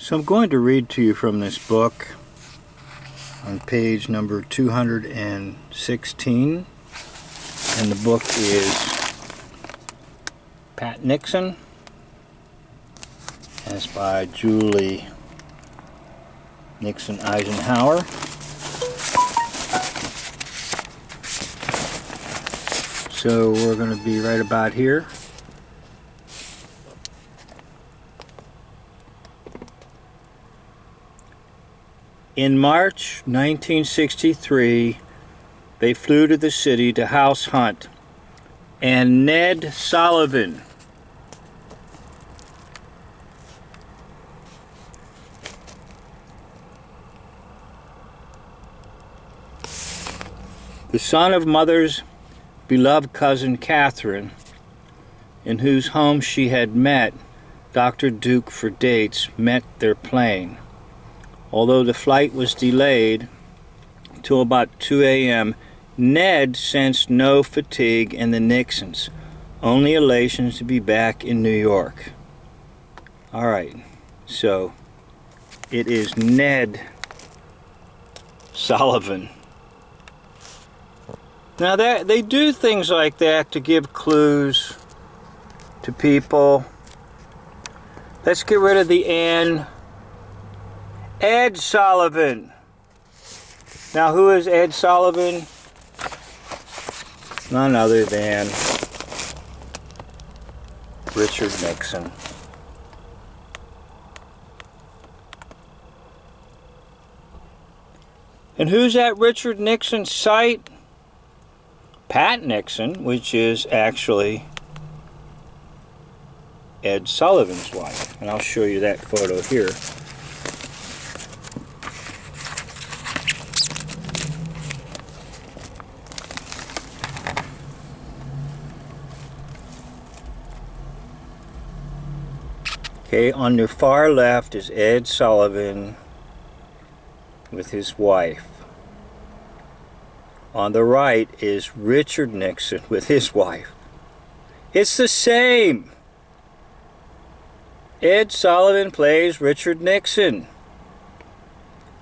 So I'm going to read to you from this book on page number 216, and the book is Pat Nixon, and it's by Julie Nixon Eisenhower. So we're going to be right about here. In March 1963, they flew to the city to house hunt, and Ned Sullivan, the son of Mother's beloved cousin Catherine, in whose home she had met Dr. Duke for dates, met their plane. Although the flight was delayed till about 2 a.m., Ned sensed no fatigue in the Nixons, only elation to be back in New York. All right, so it is Ned Sullivan. Now they do things like that to give clues to people. Let's get rid of the N. Ed Sullivan. Now, who is Ed Sullivan? None other than Richard Nixon. And who's at Richard Nixon's site? Pat Nixon, which is actually Ed Sullivan's wife. And I'll show you that photo here. Okay, on the far left is Ed Sullivan with his wife. On the right is Richard Nixon with his wife. It's the same. Ed Sullivan plays Richard Nixon.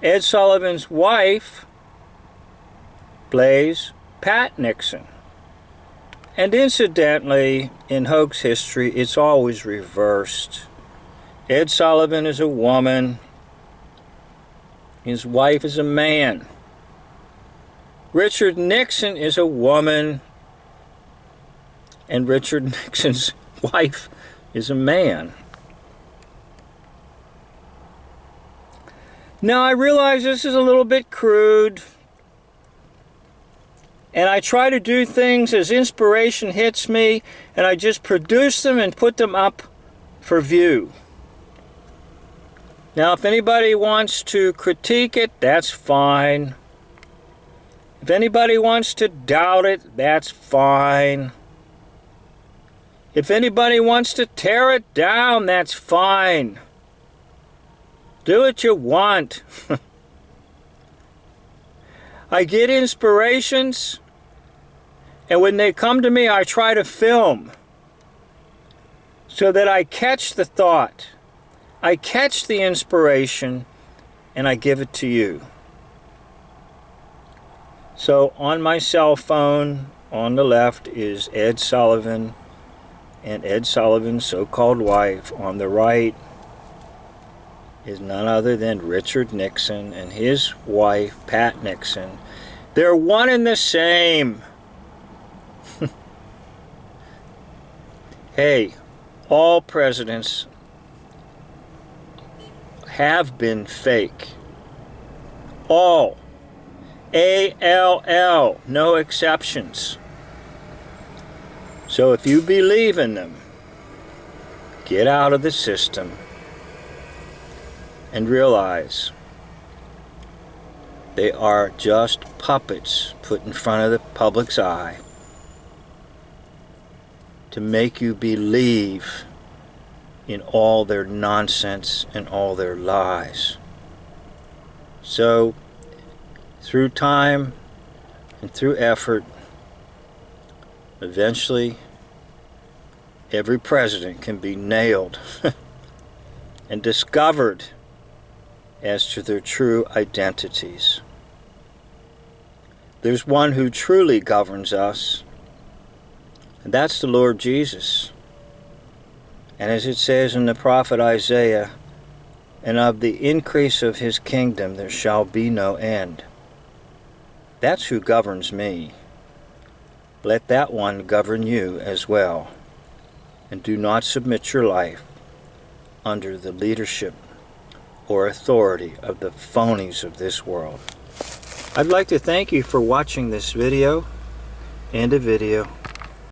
Ed Sullivan's wife plays Pat Nixon. And incidentally, in hoax history, it's always reversed. Ed Sullivan is a woman. His wife is a man. Richard Nixon is a woman. And Richard Nixon's wife is a man. Now, I realize this is a little bit crude. And I try to do things as inspiration hits me, and I just produce them and put them up for view. Now, if anybody wants to critique it, that's fine. If anybody wants to doubt it, that's fine. If anybody wants to tear it down, that's fine. Do what you want. I get inspirations, and when they come to me, I try to film so that I catch the thought. I catch the inspiration, and I give it to you. So on my cell phone, on the left is Ed Sullivan and Ed Sullivan's so-called wife. On the right is none other than Richard Nixon and his wife, Pat Nixon. They're one and the same. Hey, all presidents have been fake. All. A-L-L. No exceptions. So if you believe in them, get out of the system and realize they are just puppets put in front of the public's eye to make you believe in all their nonsense and all their lies. So, through time and through effort, eventually every president can be nailed and discovered as to their true identities. There's one who truly governs us, and that's the Lord Jesus. And as it says in the prophet Isaiah, and of the increase of his kingdom there shall be no end. That's who governs me. Let that one govern you as well. And do not submit your life under the leadership or authority of the phonies of this world. I'd like to thank you for watching this video. End of video.